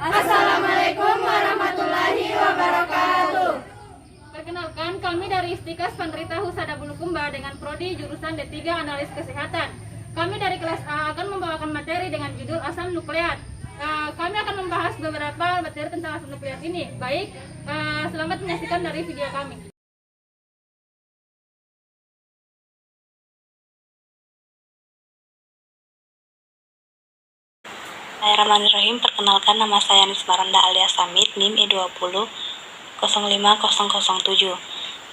Assalamualaikum warahmatullahi wabarakatuh. Perkenalkan, kami dari Istiqas Pandrita Husada Bulukumba dengan prodi jurusan D3 Analis Kesehatan. Kami dari kelas A akan membawakan materi dengan judul asam nukleat. Kami akan membahas beberapa materi tentang asam nukleat ini. Baik, selamat menyaksikan dari video kami. Bismillahirrahmanirrahim. Perkenalkan, nama saya Anis Maranda alias Samit, NIM E20 05007.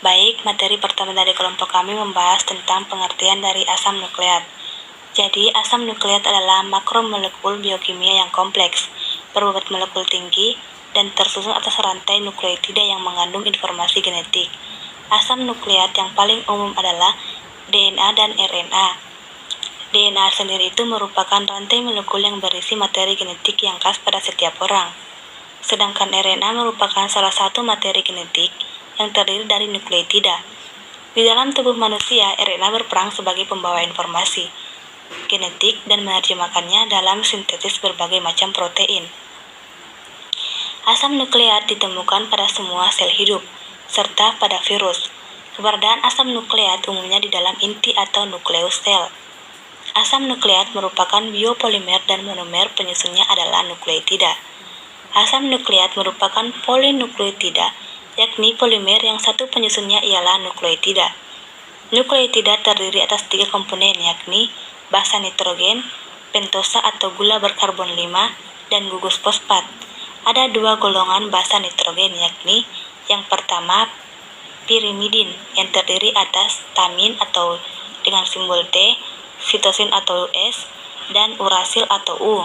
Baik, materi pertama dari kelompok kami membahas tentang pengertian dari asam nukleat. Jadi, asam nukleat adalah makromolekul biokimia yang kompleks, berbobot molekul tinggi, dan tersusun atas rantai nukleotida yang mengandung informasi genetik. Asam nukleat yang paling umum adalah DNA dan RNA. DNA sendiri itu merupakan rantai molekul yang berisi materi genetik yang khas pada setiap orang. Sedangkan RNA merupakan salah satu materi genetik yang terdiri dari nukleotida. Di dalam tubuh manusia, RNA berperan sebagai pembawa informasi genetik dan menerjemahkannya dalam sintesis berbagai macam protein. Asam nukleat ditemukan pada semua sel hidup, serta pada virus. Keberadaan asam nukleat umumnya di dalam inti atau nukleus sel. Asam nukleat merupakan biopolimer dan monomer penyusunnya adalah nukleotida. Asam nukleat merupakan polinukleotida, yakni polimer yang satu penyusunnya ialah nukleotida. Nukleotida terdiri atas 3 komponen, yakni basa nitrogen, pentosa atau gula berkarbon 5, dan gugus fosfat. Ada 2 golongan basa nitrogen, yakni yang pertama pirimidin yang terdiri atas tamin atau dengan simbol T, sitosin atau S, dan urasil atau U.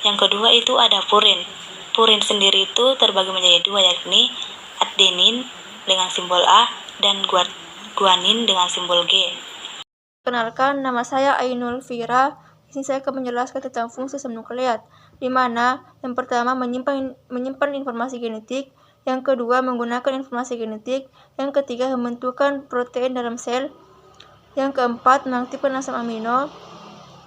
Yang kedua itu ada purin. Purin sendiri itu terbagi menjadi 2, yakni adenin dengan simbol A dan guanin dengan simbol G. Perkenalkan, nama saya Ainul Fira. Di sini saya akan menjelaskan tentang fungsi asam nukleat, di mana yang pertama menyimpan informasi genetik, yang kedua menggunakan informasi genetik, yang ketiga membentukkan protein dalam sel, yang keempat mengaktifkan asam amino,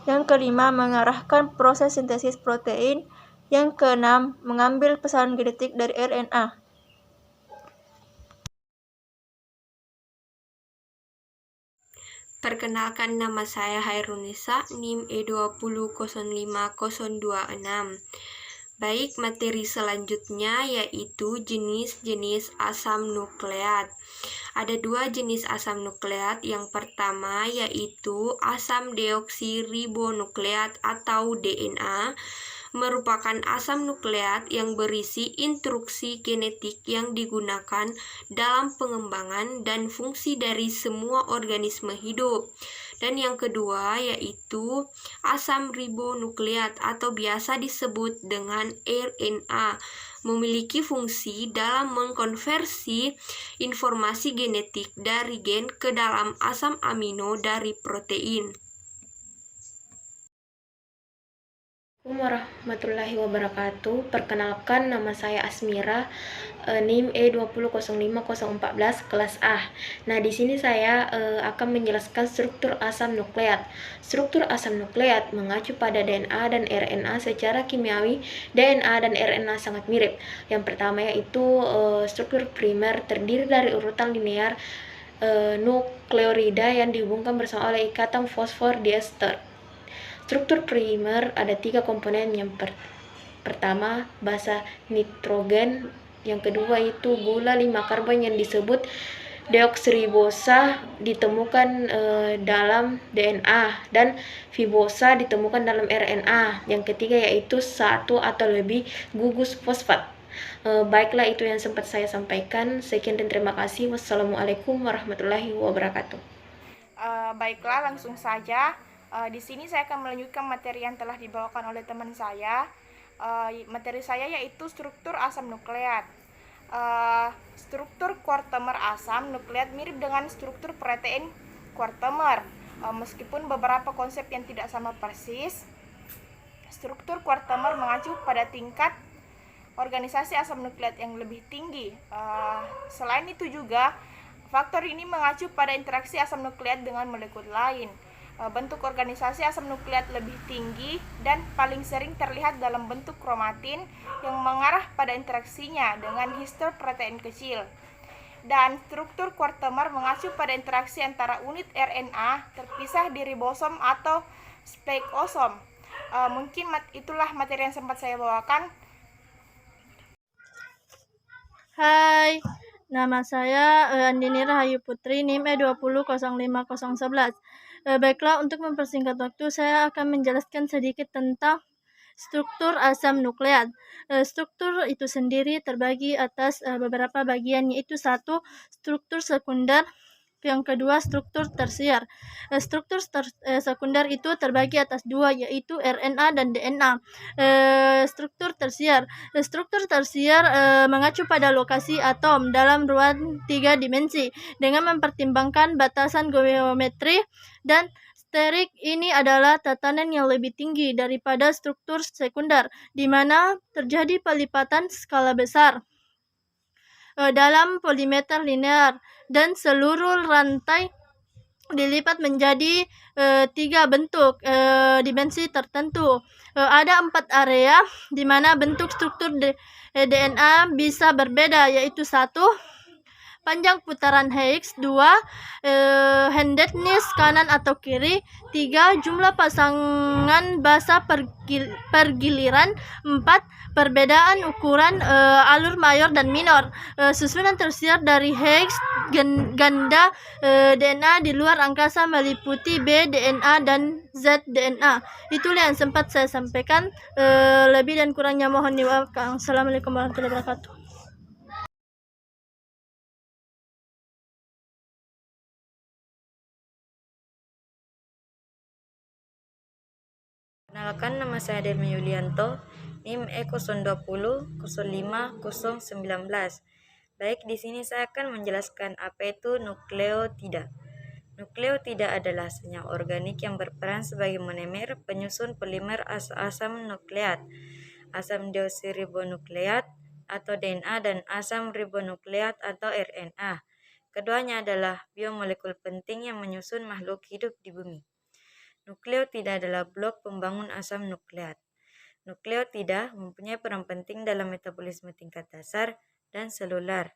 yang kelima mengarahkan proses sintesis protein, yang keenam mengambil pesan genetik dari RNA. Perkenalkan, nama saya Hairunisa, NIM E20 05026. Baik, materi selanjutnya yaitu jenis-jenis asam nukleat. Ada 2 jenis asam nukleat. Yang pertama yaitu asam deoksiribonukleat atau DNA, merupakan asam nukleat yang berisi instruksi genetik yang digunakan dalam pengembangan dan fungsi dari semua organisme hidup. Dan yang kedua yaitu asam ribonukleat atau biasa disebut dengan RNA, memiliki fungsi dalam mengkonversi informasi genetik dari gen ke dalam asam amino dari protein. Assalamualaikum warahmatullahi wabarakatuh. Perkenalkan, nama saya Asmira, NIM E20 05014 kelas A. Nah, di sini saya akan menjelaskan struktur asam nukleat. Struktur asam nukleat mengacu pada DNA dan RNA. Secara kimiawi, DNA dan RNA sangat mirip. Yang pertama yaitu struktur primer terdiri dari urutan linear nukleorida yang dihubungkan bersama oleh ikatan fosfor diester. Struktur primer ada 3 komponen. Yang pertama basa nitrogen, yang kedua itu gula 5 karbon yang disebut deoksiribosa ditemukan dalam DNA, dan fibosa ditemukan dalam RNA. Yang ketiga yaitu 1 atau lebih gugus fosfat. Baiklah, itu yang sempat saya sampaikan. Sekian dan terima kasih. Wassalamualaikum warahmatullahi wabarakatuh. Baiklah, langsung saja. Di sini saya akan melanjutkan materi yang telah dibawakan oleh teman saya. Materi saya yaitu struktur asam nukleat. Struktur kuartemer asam nukleat mirip dengan struktur protein kuartemer. Meskipun beberapa konsep yang tidak sama persis, struktur kuartemer mengacu pada tingkat organisasi asam nukleat yang lebih tinggi. Selain itu juga, faktor ini mengacu pada interaksi asam nukleat dengan molekul lain. Bentuk organisasi asam nukleat lebih tinggi dan paling sering terlihat dalam bentuk kromatin yang mengarah pada interaksinya dengan histoprotein kecil. Dan struktur kuartemer mengacu pada interaksi antara unit RNA terpisah di ribosom atau spikeosom. Mungkin itulah materi yang sempat saya bawakan. Hai, nama saya Andini Rahayu Putri, NIM E2005011. Baiklah, untuk mempersingkat waktu, saya akan menjelaskan sedikit tentang struktur asam nukleat. Struktur itu sendiri terbagi atas beberapa bagian, yaitu satu, struktur sekunder, yang kedua struktur tersier. Struktur sekunder itu terbagi atas dua, yaitu RNA dan DNA. Struktur tersier mengacu pada lokasi atom dalam ruang 3 dimensi dengan mempertimbangkan batasan geometri dan sterik. Ini adalah tatanan yang lebih tinggi daripada struktur sekunder, di mana terjadi pelipatan skala besar dalam polimeter linear dan seluruh rantai dilipat menjadi 3 bentuk dimensi tertentu. Ada 4 area di mana bentuk struktur DNA bisa berbeda, yaitu 1. Panjang putaran Higgs, 2. Handedness kanan atau kiri, 3. Jumlah pasangan basa pergiliran, 4. Perbedaan ukuran alur mayor dan minor. Susunan tersier dari Higgs ganda DNA di luar angkasa meliputi B DNA dan Z DNA. Itulah yang sempat saya sampaikan. Lebih dan kurangnya mohon dimaafkan. Assalamualaikum warahmatullahi wabarakatuh. Perkenalkan, nama saya Delmi Yulianto, NIM E020050019. Baik, di sini saya akan menjelaskan apa itu nukleotida. Nukleotida adalah senyawa organik yang berperan sebagai monomer penyusun polimer asam nukleat, asam deoksiribonukleat atau DNA, dan asam ribonukleat atau RNA. Keduanya adalah biomolekul penting yang menyusun makhluk hidup di bumi. Nukleotida adalah blok pembangun asam nukleat. Nukleotida mempunyai peran penting dalam metabolisme tingkat dasar dan seluler.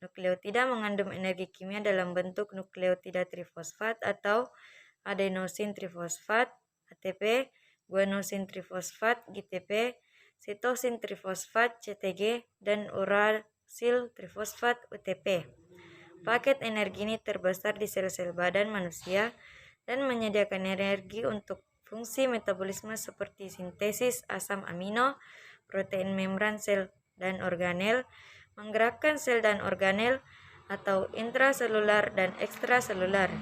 Nukleotida mengandung energi kimia dalam bentuk nukleotida trifosfat atau adenosin trifosfat (ATP), guanosin trifosfat (GTP), sitosin trifosfat (CTG), dan urasil trifosfat (UTP. Paket energi ini terbesar di sel-sel badan manusia dan menyediakan energi untuk fungsi metabolisme seperti sintesis asam amino, protein membran sel dan organel, menggerakkan sel dan organel atau intraselular dan ekstraselular,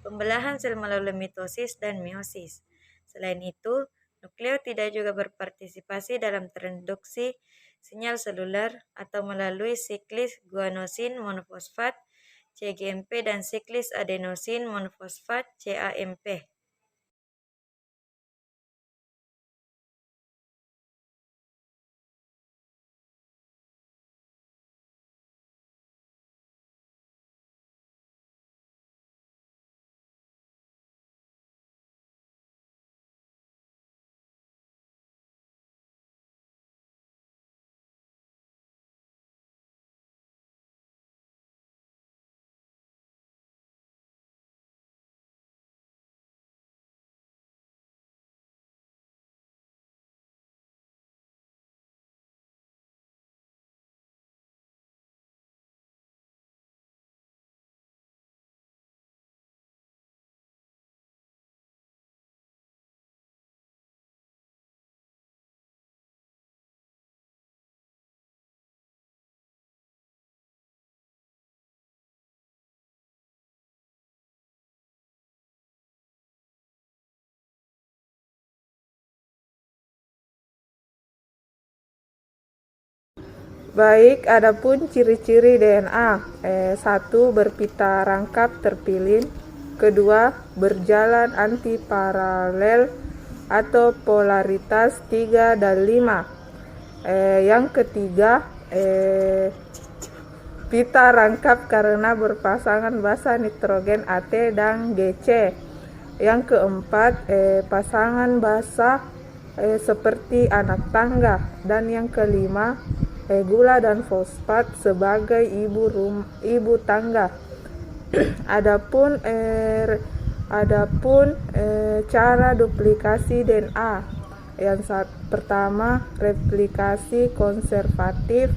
pembelahan sel melalui mitosis dan meiosis. Selain itu, nukleotida juga berpartisipasi dalam transduksi sinyal seluler atau melalui siklis guanosin monofosfat CGMP dan siklis adenosin monofosfat CAMP. Baik, adapun ciri-ciri DNA. 1. Berpita rangkap terpilin. 2. Berjalan antiparalel atau polaritas 3 dan 5. Yang ketiga, pita rangkap karena berpasangan basa nitrogen AT dan GC. Yang keempat, pasangan basa seperti anak tangga. Dan yang kelima, gula dan fosfat sebagai ibu tangga. Adapun cara duplikasi DNA. Yang pertama, replikasi konservatif.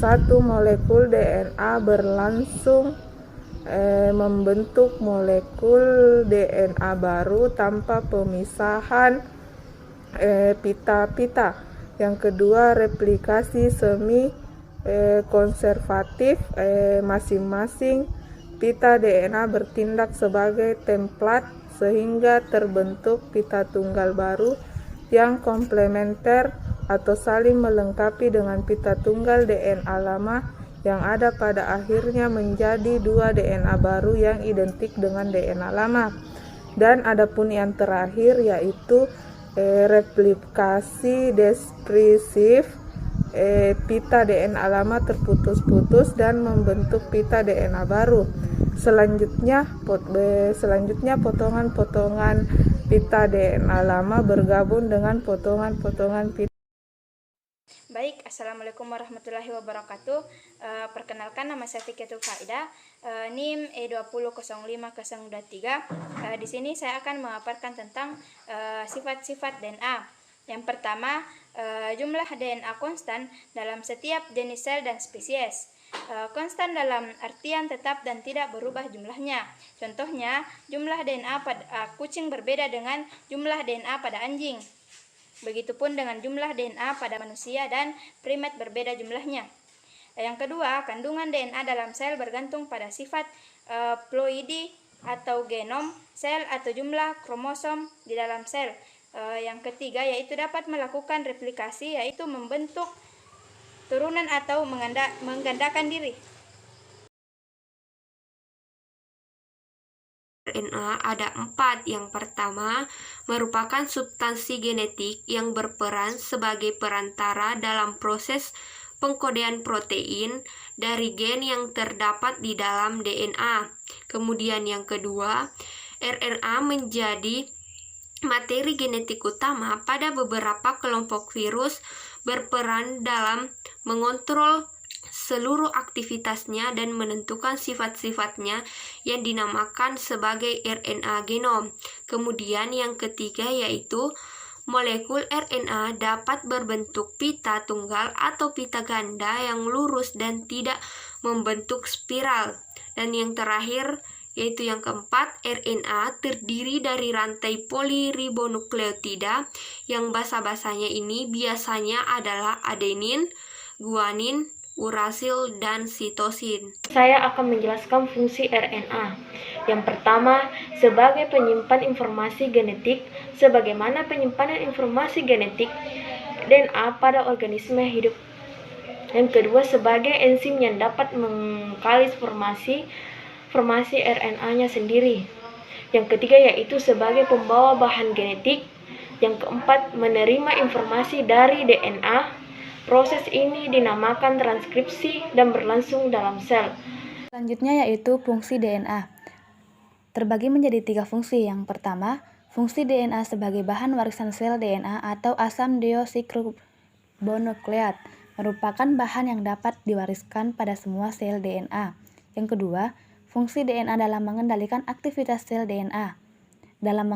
Satu molekul DNA berlangsung membentuk molekul DNA baru tanpa pemisahan pita-pita. Yang kedua, replikasi semi konservatif. Masing-masing pita DNA bertindak sebagai template sehingga terbentuk pita tunggal baru yang komplementer atau saling melengkapi dengan pita tunggal DNA lama yang ada pada akhirnya menjadi dua DNA baru yang identik dengan DNA lama. Dan adapun yang terakhir yaitu replikasi despresif. Pita DNA lama terputus-putus dan membentuk pita DNA baru. Selanjutnya potongan-potongan pita DNA lama bergabung dengan potongan-potongan pita. Baik, Assalamualaikum warahmatullahi wabarakatuh. Perkenalkan, nama saya Fikiatul Faida, NIM E200503. Di sini saya akan memaparkan tentang sifat-sifat DNA. Yang pertama, jumlah DNA konstan dalam setiap jenis sel dan spesies. Konstan dalam artian tetap dan tidak berubah jumlahnya. Contohnya, jumlah DNA pada kucing berbeda dengan jumlah DNA pada anjing. Begitupun dengan jumlah DNA pada manusia dan primat berbeda jumlahnya. Yang kedua, kandungan DNA dalam sel bergantung pada sifat ploidi atau genom sel atau jumlah kromosom di dalam sel. Yang ketiga, yaitu dapat melakukan replikasi, yaitu membentuk turunan atau menggandakan diri. RNA ada 4. Yang pertama, merupakan substansi genetik yang berperan sebagai perantara dalam proses pengkodean protein dari gen yang terdapat di dalam DNA. Kemudian yang kedua, RNA menjadi materi genetik utama pada beberapa kelompok virus, berperan dalam mengontrol seluruh aktivitasnya dan menentukan sifat-sifatnya yang dinamakan sebagai RNA genom. Kemudian yang ketiga yaitu molekul RNA dapat berbentuk pita tunggal atau pita ganda yang lurus dan tidak membentuk spiral. Dan yang terakhir yaitu yang keempat, RNA terdiri dari rantai poliribonukleotida yang basa-basanya ini biasanya adalah adenin, guanin, urasil, dan sitosin. Saya akan menjelaskan fungsi RNA. Yang pertama, sebagai penyimpan informasi genetik. Sebagaimana penyimpanan informasi genetik DNA pada organisme hidup. Yang kedua, sebagai enzim yang dapat mengkalis formasi RNA-nya sendiri. Yang ketiga yaitu sebagai pembawa bahan genetik. Yang keempat, menerima informasi dari DNA. Proses ini dinamakan transkripsi dan berlangsung dalam sel. Selanjutnya yaitu fungsi DNA. Terbagi menjadi 3 fungsi. Yang pertama, fungsi DNA sebagai bahan warisan sel DNA atau asam deoksiribonukleat merupakan bahan yang dapat diwariskan pada semua sel DNA. Yang kedua, fungsi DNA dalam mengendalikan aktivitas sel DNA. Dalam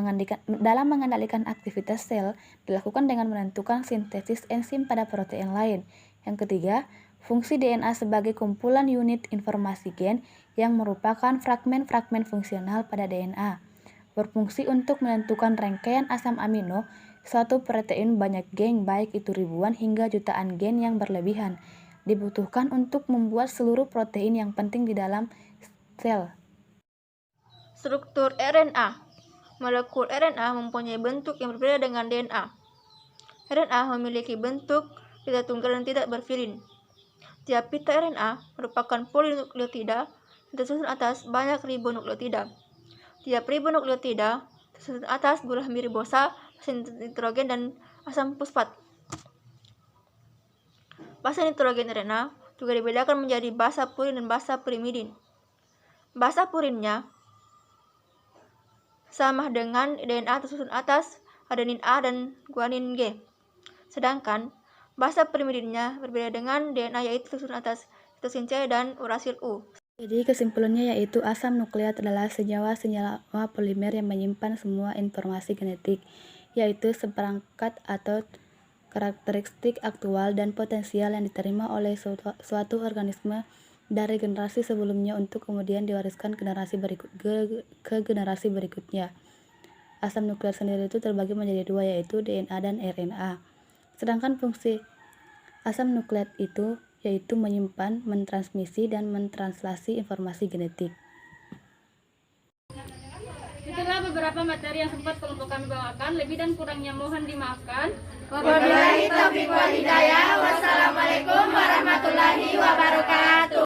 mengendalikan aktivitas sel dilakukan dengan menentukan sintesis enzim pada protein lain. Yang ketiga, fungsi DNA sebagai kumpulan unit informasi gen yang merupakan fragmen-fragmen fungsional pada DNA. Berfungsi untuk menentukan rangkaian asam amino suatu protein. Banyak gen, baik itu ribuan hingga jutaan gen yang berlebihan, dibutuhkan untuk membuat seluruh protein yang penting di dalam sel. Struktur RNA. Molekul RNA mempunyai bentuk yang berbeda dengan DNA. RNA memiliki bentuk pita tunggal dan tidak berfilin. Tiap pita RNA merupakan polinukleotida yang tersusun atas banyak ribonukleotida. Tiap ribonukleotida tersusun atas gula hemir ribosa, basa nitrogen, dan asam fosfat. Basa nitrogen RNA juga dibedakan menjadi basa purin dan basa pirimidin. Basa purinnya sama dengan DNA tersusun atas adenin A dan guanin G. Sedangkan basa pirimidinnya berbeda dengan DNA yaitu tersusun atas sitosin C dan urasil U. Jadi kesimpulannya yaitu asam nukleat adalah senyawa polimer yang menyimpan semua informasi genetik, yaitu seperangkat atau karakteristik aktual dan potensial yang diterima oleh suatu organisme dari generasi sebelumnya untuk kemudian diwariskan ke generasi berikutnya. Asam nukleat sendiri itu terbagi menjadi dua, yaitu DNA dan RNA. Sedangkan fungsi asam nukleat itu yaitu menyimpan, mentransmisi, dan mentranslasi informasi genetik. Itulah beberapa materi yang sempat kelompok kami bawakan. Lebih dan kurangnya mohon dimaafkan. Wabillahi taufiq wal hidayah. Wassalamualaikum warahmatullahi wabarakatuh.